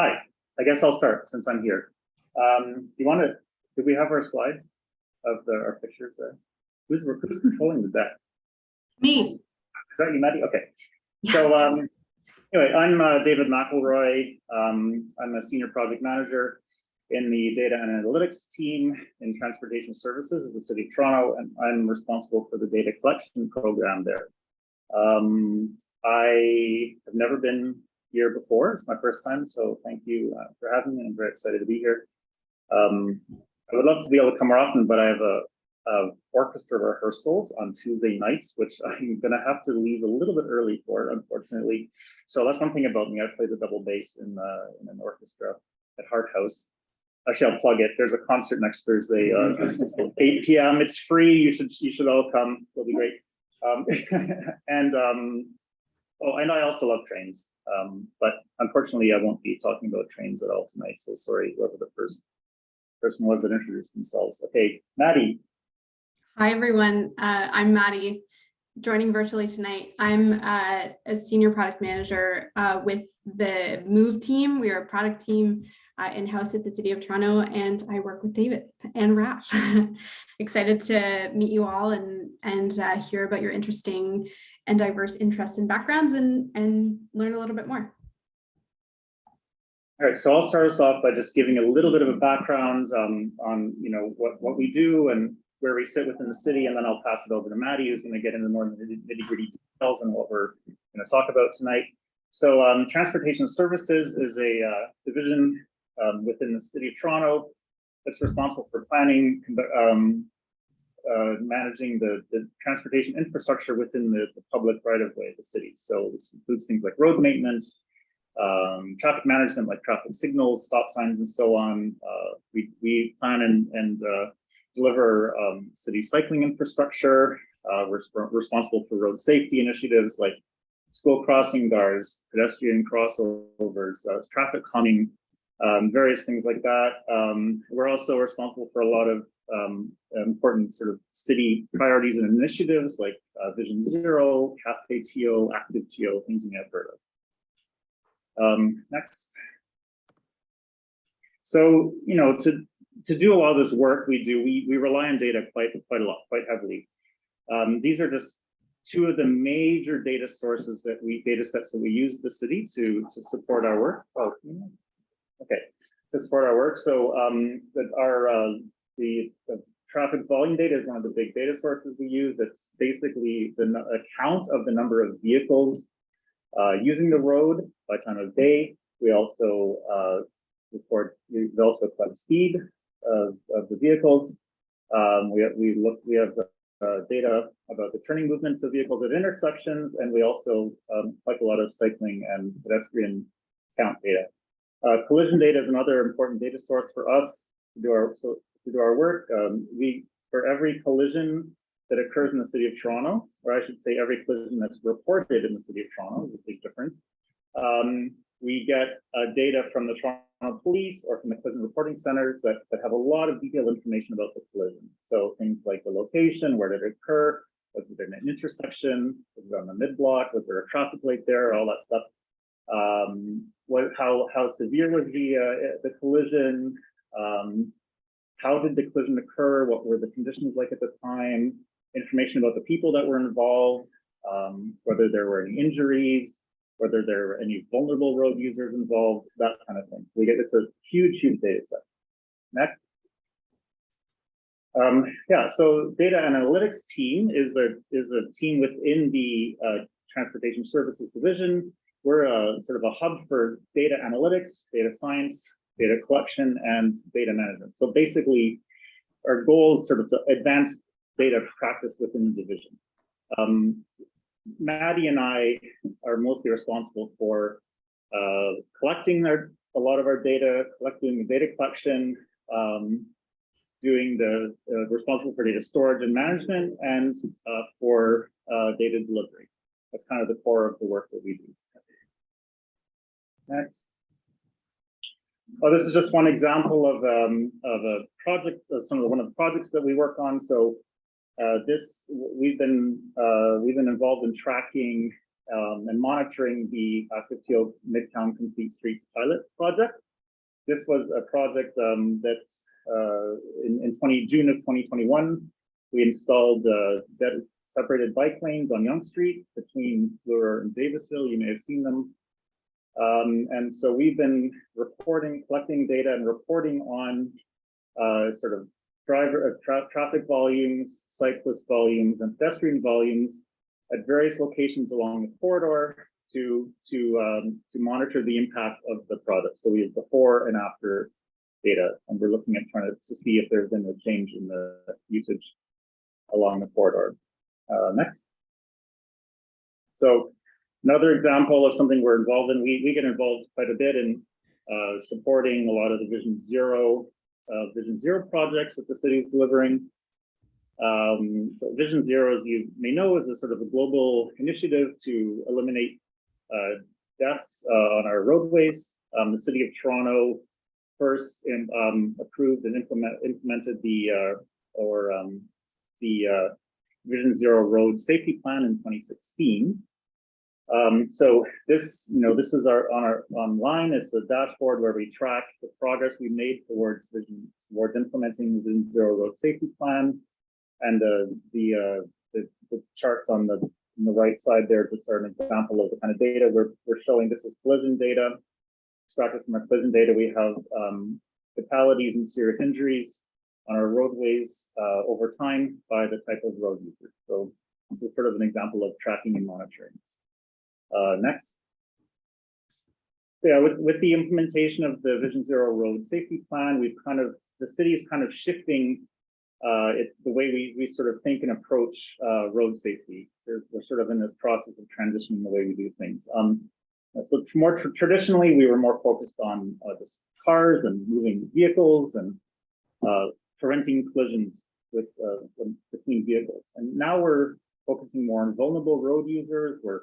Hi, I guess I'll start since I'm here. Do we have our slides of our pictures there? Who's controlling the deck? Me. Is that you, Maddy? Okay. So anyway, I'm David McElroy. I'm a senior project manager in the data and analytics team in transportation services of the City of Toronto, and I'm responsible for the data collection program there. I have never been here before. It's my first time, so thank you for having me. I'm very excited to be here. I would love to be able to come more often, but I have a orchestra rehearsals on Tuesday nights, which I'm going to have to leave a little bit early for, unfortunately. So that's one thing about me. I play the double bass in an orchestra at Hart House. Actually, I'll plug it. There's a concert next Thursday, 8 p.m. It's free. You should all come. It'll be great. And I also love trains. But unfortunately, I won't be talking about trains at all tonight. So sorry, whoever the first person was that introduced themselves. Okay, Maddy. Hi, everyone. I'm Maddy, joining virtually tonight. I'm a senior product manager with the Move team. We are a product team in-house at the City of Toronto, and I work with David and Raf. Excited to meet you all and hear about your interesting and diverse interests and backgrounds and learn a little bit more. All right, so I'll start us off by just giving a little bit of a background on what we do and where we sit within the city, and then I'll pass it over to Maddy, who's going to get into more nitty-gritty details on what we're going to talk about tonight. So transportation services is a division within the City of Toronto that's responsible for planning, managing the transportation infrastructure within the public right-of-way of the city. So this includes things like road maintenance, traffic management like traffic signals, stop signs, and so on. We plan and deliver city cycling infrastructure. We're responsible for road safety initiatives like school crossing guards, pedestrian crossovers, traffic calming, various things like that. We're also responsible for a lot of important sort of city priorities and initiatives like Vision Zero, Cafe TO, Active TO, things you may have heard of. Next. So, to do a lot of this work we rely on data quite a lot, quite heavily. These are just two of the major data sets that we use the city to support our work. Oh, okay, to support our work. So the traffic volume data is one of the big data sources we use. It's basically the account of the number of vehicles using the road by time of day. We also collect speed of the vehicles. We have data about the turning movements of vehicles at intersections, and we also collect a lot of cycling and pedestrian count data. Collision data is another important data source for us to do our work. For every collision that occurs in the City of Toronto, or I should say every collision that's reported in the City of Toronto, is a big difference. We get data from the Toronto Police or from the collision reporting centers that have a lot of detailed information about the collision. So things like the location, where did it occur, was it in an intersection, was it on the mid-block, was there a traffic light there, all that stuff. How severe was the collision? How did the collision occur? What were the conditions like at the time? Information about the people that were involved, whether there were any injuries, whether there were any vulnerable road users involved, that kind of thing. It's a huge data set. Next. So data analytics team is a team within the transportation services division. We're sort of a hub for data analytics, data science, data collection, and data management. So basically, our goal is sort of to advance data practice within the division. Maddy and I are mostly responsible for collecting a lot of our data, collecting the data collection, responsible for data storage and management, and for data delivery. That's kind of the core of the work that we do. Next. Oh, this is just one example of a project, one of the projects that we work on. So we've been involved in tracking and monitoring the Active Field Midtown Complete Streets pilot project. This was a project that's in June of 2021, we installed separated bike lanes on Yonge Street between Bloor and Davisville. You may have seen them. And so we've been collecting data and reporting on sort of traffic volumes, cyclist volumes, and pedestrian volumes at various locations along the corridor to monitor the impact of the product. So we have before and after data, and we're looking at trying to see if there's been a change in the usage along the corridor. Next. So another example of something we're involved in, we get involved quite a bit in supporting a lot of the Vision Zero projects that the city is delivering. So Vision Zero, as you may know, is a sort of a global initiative to eliminate deaths on our roadways. The city of Toronto first approved and implemented the Vision Zero Road Safety Plan in 2016. So this is online. It's a dashboard where we track the progress we made towards implementing the Vision Zero Road Safety Plan, and the charts on the right side there just are an example of the kind of data we're showing. This is collision data. Extracted from our collision data, we have fatalities and serious injuries on our roadways over time by the type of road users. So this is sort of an example of tracking and monitoring. Next. Yeah, with the implementation of the Vision Zero Road Safety Plan, the city is kind of shifting the way we sort of think and approach road safety. We're sort of in this process of transitioning the way we do things. So more traditionally, we were more focused on just cars and moving vehicles and preventing collisions between vehicles. And now we're focusing more on vulnerable road users. We're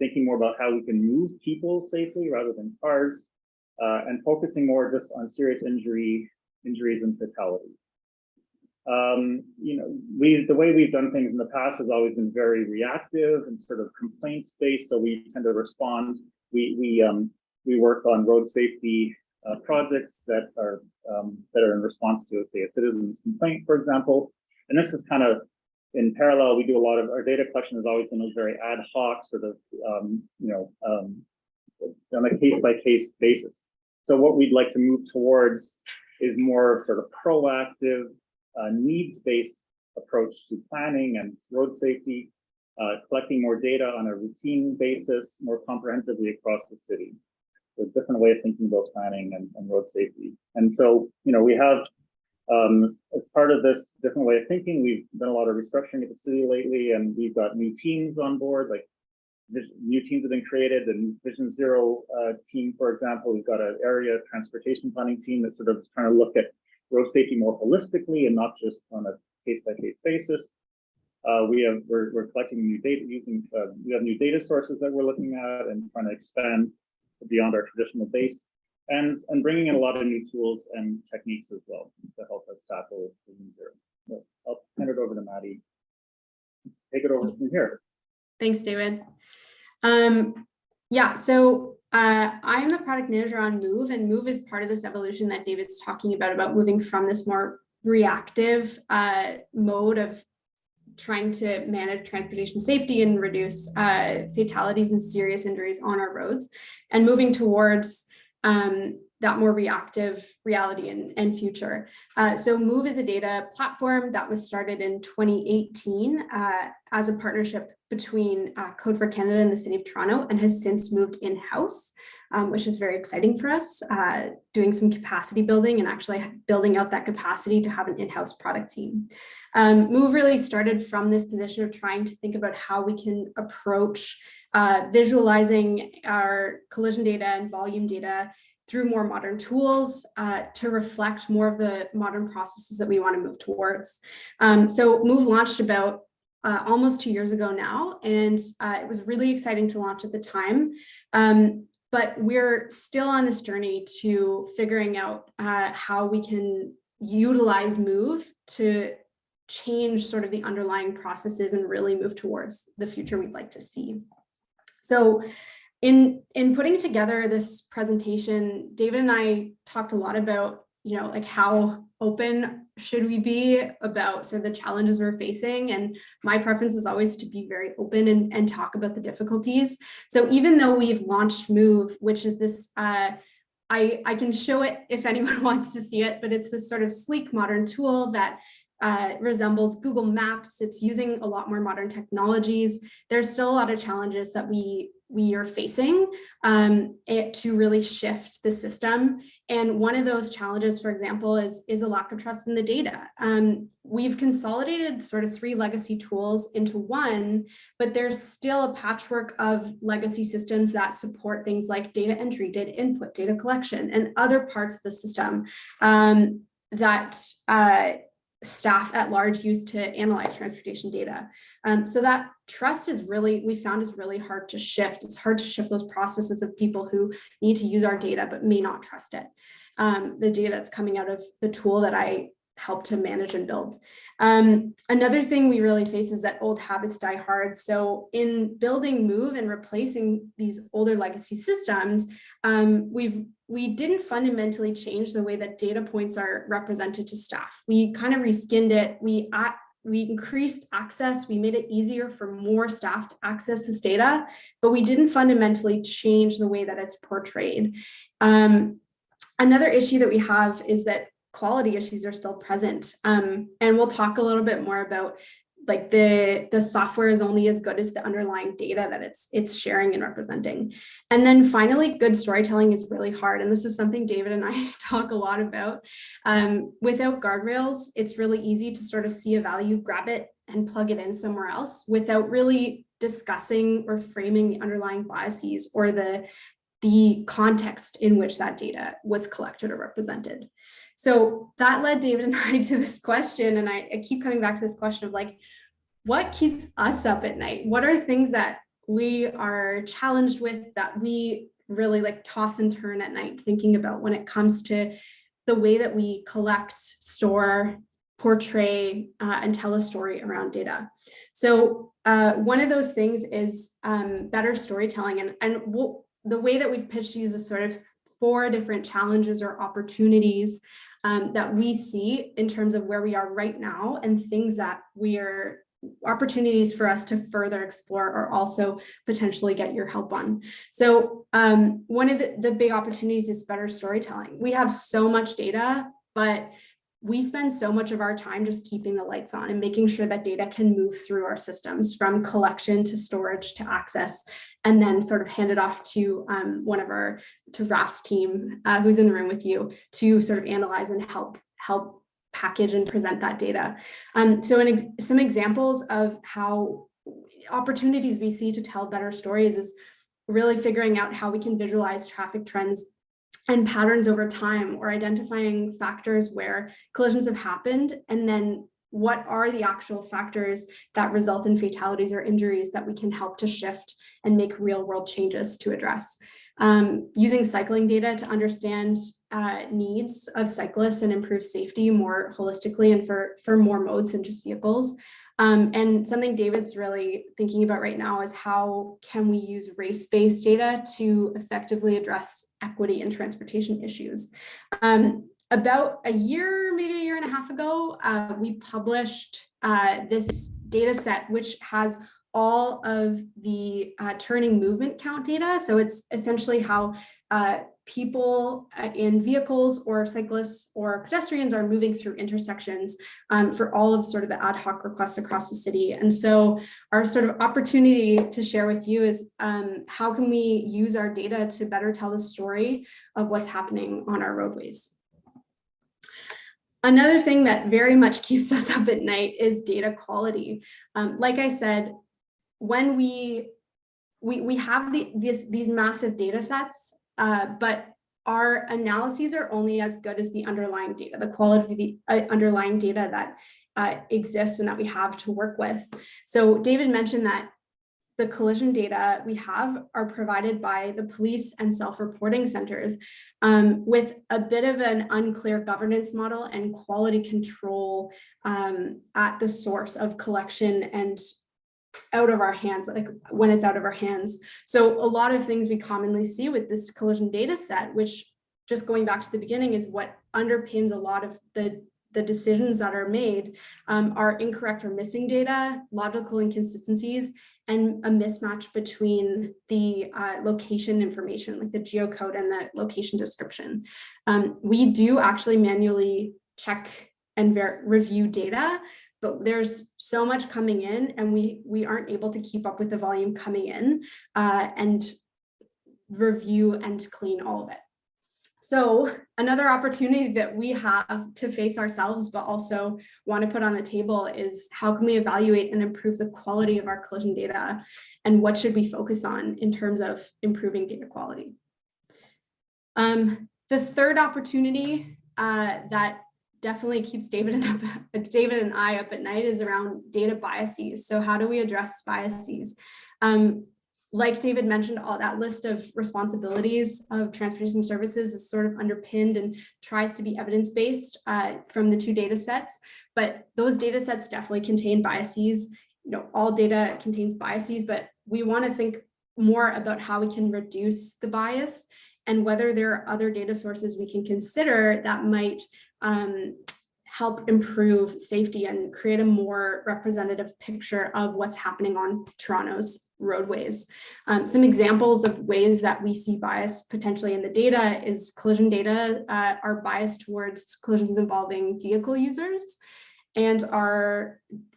thinking more about how we can move people safely rather than cars, and focusing more just on serious injuries and fatalities. The way we've done things in the past has always been very reactive and sort of complaints based. So we tend to respond. We work on road safety projects that are in response to, say, a citizen's complaint, for example. And this is kind of in parallel. We do a lot of our data collection has always been very ad hoc, sort of on a case-by-case basis. So what we'd like to move towards is more sort of proactive, needs-based approach to planning and road safety, collecting more data on a routine basis, more comprehensively across the city. So a different way of thinking about planning and road safety. And so, we have, as part of this different way of thinking, we've done a lot of restructuring at the city lately, and we've got new teams on board, like new teams have been created. The Vision Zero team, for example, we've got an area transportation planning team that's sort of trying to look at road safety more holistically and not just on a case-by-case basis. We're collecting new data we have new data sources that we're looking at and trying to expand beyond our traditional base, and bringing in a lot of new tools and techniques as well to help us tackle Vision Zero. So I'll hand it over to Maddy. Take it over from here. Thanks, David. Yeah, so I'm the product manager on Move, and Move is part of this evolution that David's talking about moving from this more reactive mode of trying to manage transportation safety and reduce fatalities and serious injuries on our roads, and moving towards that more reactive reality and future. So Move is a data platform that was started in 2018 as a partnership between Code for Canada and the City of Toronto, and has since moved in-house, which is very exciting for us, doing some capacity building and actually building out that capacity to have an in-house product team. Move really started from this position of trying to think about how we can approach visualizing our collision data and volume data through more modern tools to reflect more of the modern processes that we want to move towards. So Move launched about almost 2 years ago now, and it was really exciting to launch at the time. But we're still on this journey to figuring out how we can utilize Move to change sort of the underlying processes and really move towards the future we'd like to see. So in putting together this presentation, David and I talked a lot about, like how open should we be about sort of the challenges we're facing. And my preference is always to be very open and talk about the difficulties. So even though we've launched Move, which is this, I can show it if anyone wants to see it, but it's this sort of sleek modern tool that resembles Google Maps. It's using a lot more modern technologies. There's still a lot of challenges that we are facing to really shift the system. And one of those challenges, for example, is a lack of trust in the data. We've consolidated sort of 3 legacy tools into one, but there's still a patchwork of legacy systems that support things like data entry, data input, data collection, and other parts of the system that staff at large use to analyze transportation data. So that trust is we found is really hard to shift. It's hard to shift those processes of people who need to use our data but may not trust it. The data that's coming out of the tool that I help to manage and build. Another thing we really face is that old habits die hard. So in building Move and replacing these older legacy systems, we didn't fundamentally change the way that data points are represented to staff. We kind of reskinned it. We increased access. We made it easier for more staff to access this data, but we didn't fundamentally change the way that it's portrayed. Another issue that we have is that quality issues are still present. And we'll talk a little bit more about like the software is only as good as the underlying data that it's sharing and representing. And then finally, good storytelling is really hard. And this is something David and I talk a lot about. Without guardrails, it's really easy to sort of see a value, grab it and plug it in somewhere else without really discussing or framing the underlying biases or the context in which that data was collected or represented. So that led David and I to this question, and I keep coming back to this question of like, what keeps us up at night? What are things that we are challenged with that we really like toss and turn at night thinking about when it comes to the way that we collect, store, portray, and tell a story around data? So one of those things is better storytelling. And the way that we've pitched these is sort of 4 different challenges or opportunities that we see in terms of where we are right now and things that opportunities for us to further explore or also potentially get your help on. So one of the big opportunities is better storytelling. We have so much data, but we spend so much of our time just keeping the lights on and making sure that data can move through our systems from collection to storage to access, and then sort of hand it off to to Raf's team, who's in the room with you, to sort of analyze and help package and present that data. So some examples of how opportunities we see to tell better stories is really figuring out how we can visualize traffic trends and patterns over time, or identifying factors where collisions have happened, and then what are the actual factors that result in fatalities or injuries that we can help to shift and make real world changes to address. Using cycling data to understand needs of cyclists and improve safety more holistically and for more modes than just vehicles. And something David's really thinking about right now is how can we use race-based data to effectively address equity in transportation issues. About a year, maybe a year and a half ago, we published this data set, which has all of the turning movement count data. So it's essentially how people in vehicles or cyclists or pedestrians are moving through intersections for all of sort of the ad hoc requests across the city. And so our sort of opportunity to share with you is how can we use our data to better tell the story of what's happening on our roadways. Another thing that very much keeps us up at night is data quality. Like I said, when we have these massive data sets, but our analyses are only as good as the underlying data, the quality of the underlying data that exists and that we have to work with. So David mentioned that the collision data we have are provided by the police and self-reporting centers with a bit of an unclear governance model and quality control at the source of collection and out of our hands, like when it's out of our hands. So a lot of things we commonly see with this collision data set, which just going back to the beginning is what underpins a lot of the decisions that are made, are incorrect or missing data, logical inconsistencies, and a mismatch between the location information, like the geocode and the location description. We do actually manually check and review data, but there's so much coming in and we aren't able to keep up with the volume coming in and review and clean all of it. So another opportunity that we have to face ourselves, but also want to put on the table is how can we evaluate and improve the quality of our collision data, and what should we focus on in terms of improving data quality? The third opportunity that definitely keeps David and I up at night is around data biases. So how do we address biases? Like David mentioned, all that list of responsibilities of transportation services is sort of underpinned and tries to be evidence-based from the two data sets, but those data sets definitely contain biases. You know, all data contains biases, but we want to think more about how we can reduce the bias and whether there are other data sources we can consider that might help improve safety and create a more representative picture of what's happening on Toronto's roadways. Some examples of ways that we see bias potentially in the data is collision data are biased towards collisions involving vehicle users and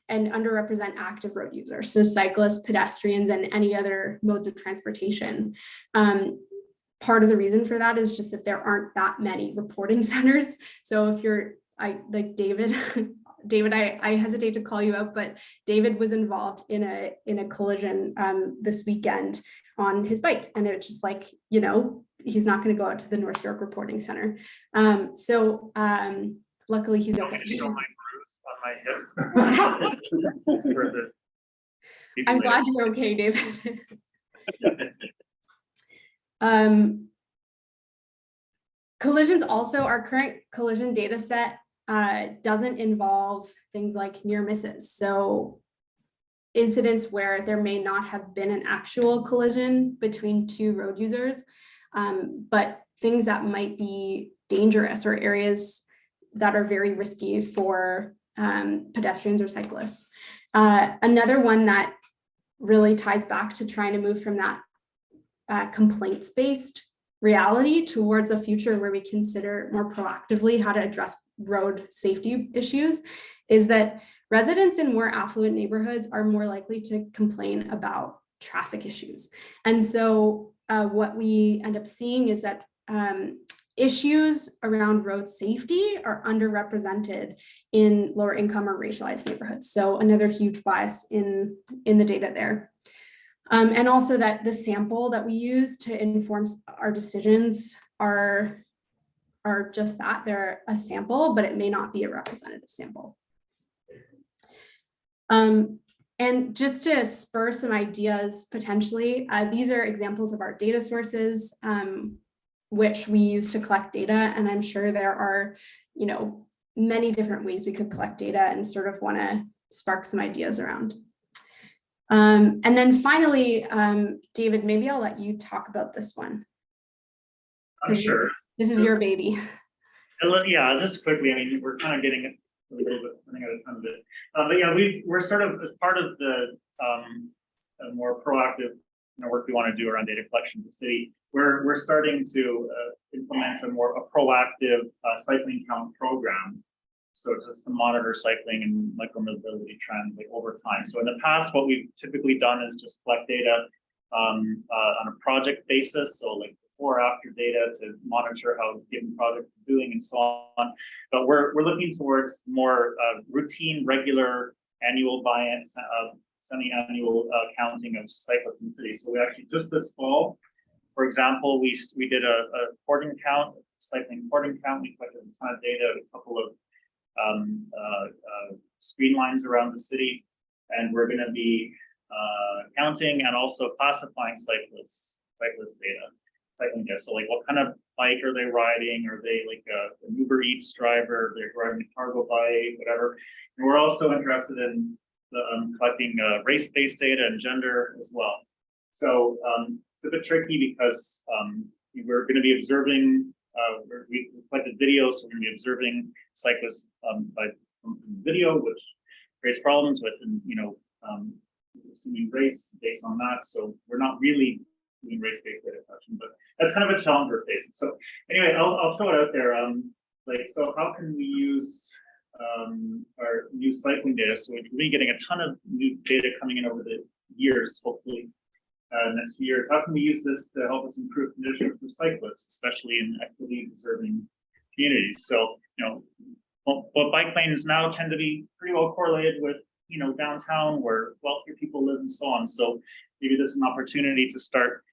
underrepresent active road users, so cyclists, pedestrians, and any other modes of transportation. Part of the reason for that is just that there aren't that many reporting centers. So if you're like David, I hesitate to call you out, but David was involved in a collision this weekend on his bike, and it's just like, you know, he's not going to go out to the North York Reporting Center. Luckily he's okay. Show my bruise on my hip. I'm glad you're okay, David. Collisions also, our current collision data set doesn't involve things like near misses. So incidents where there may not have been an actual collision between two road users, but things that might be dangerous or areas that are very risky for pedestrians or cyclists. Another one that really ties back to trying to move from that complaints-based reality towards a future where we consider more proactively how to address road safety issues is that residents in more affluent neighborhoods are more likely to complain about traffic issues. And so what we end up seeing is that issues around road safety are underrepresented in lower income or racialized neighborhoods. So another huge bias in the data there. And also that the sample that we use to inform our decisions are just that, they're a sample, but it may not be a representative sample. And just to spur some ideas potentially, these are examples of our data sources, which we use to collect data. And I'm sure there are, you know, many different ways we could collect data and sort of want to spark some ideas around. And then finally, David, maybe I'll let you talk about this one. I'm sure. This is your baby. Yeah, just quickly, I mean, we're kind of getting a little bit running out of time a bit. But yeah, we're sort of, as part of the more proactive work we want to do around data collection in the city, we're starting to implement a proactive cycling count program. So just to monitor cycling and micromobility trends like over time. So in the past, what we've typically done is just collect data on a project basis. So like before, after data to monitor how a given project is doing and so on. But we're looking towards more routine, regular, annual buy-ins, semi-annual counting of cyclists in the city. So we actually just this fall, for example, we did a porting count, cycling porting count. We collected a ton of data, a couple of screen lines around the city, and we're going to be counting and also classifying cyclist data, cycling data. So like what kind of bike are they riding? Are they like an Uber Eats driver? They're driving a cargo bike, whatever. And we're also interested in collecting race-based data and gender as well. So it's a bit tricky because we're going to be observing, we collected video, so we're going to be observing cyclists by video, which creates problems with, assuming race based on that. So we're not really doing race-based data collection, but that's kind of a challenge we're facing. So anyway, I'll throw it out there. So how can we use our new cycling data? So we're really getting a ton of new data coming in over the years, hopefully next few years. How can we use this to help us improve conditions for cyclists, especially in equity observing communities? So, but bike lanes now tend to be pretty well correlated with, downtown where wealthier people live and so on. So maybe there's an opportunity to start,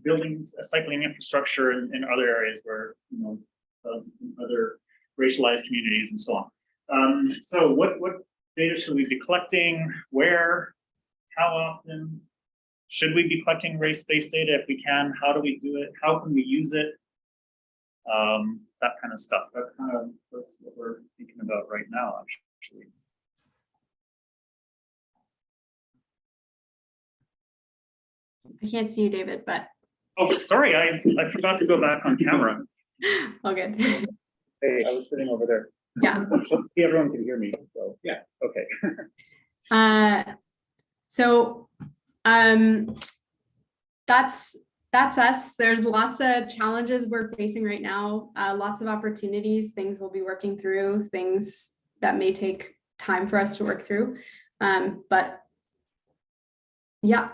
building a cycling infrastructure in other areas where, other racialized communities and so on. So what data should we be collecting? Where? How often? Should we be collecting race-based data if we can? How do we do it? How can we use it? That kind of stuff. That's what we're thinking about right now, actually. I can't see you, David, but. Oh, sorry, I forgot to go back on camera. All good. Hey, I was sitting over there. Yeah. Everyone can hear me, so yeah, okay. So that's us. There's lots of challenges we're facing right now, lots of opportunities, things we'll be working through, things that may take time for us to work through. But yeah,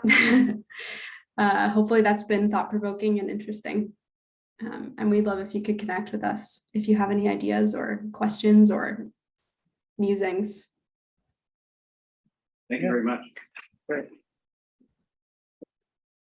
hopefully that's been thought-provoking and interesting. And we'd love if you could connect with us if you have any ideas or questions or musings. Thank you very much. Great.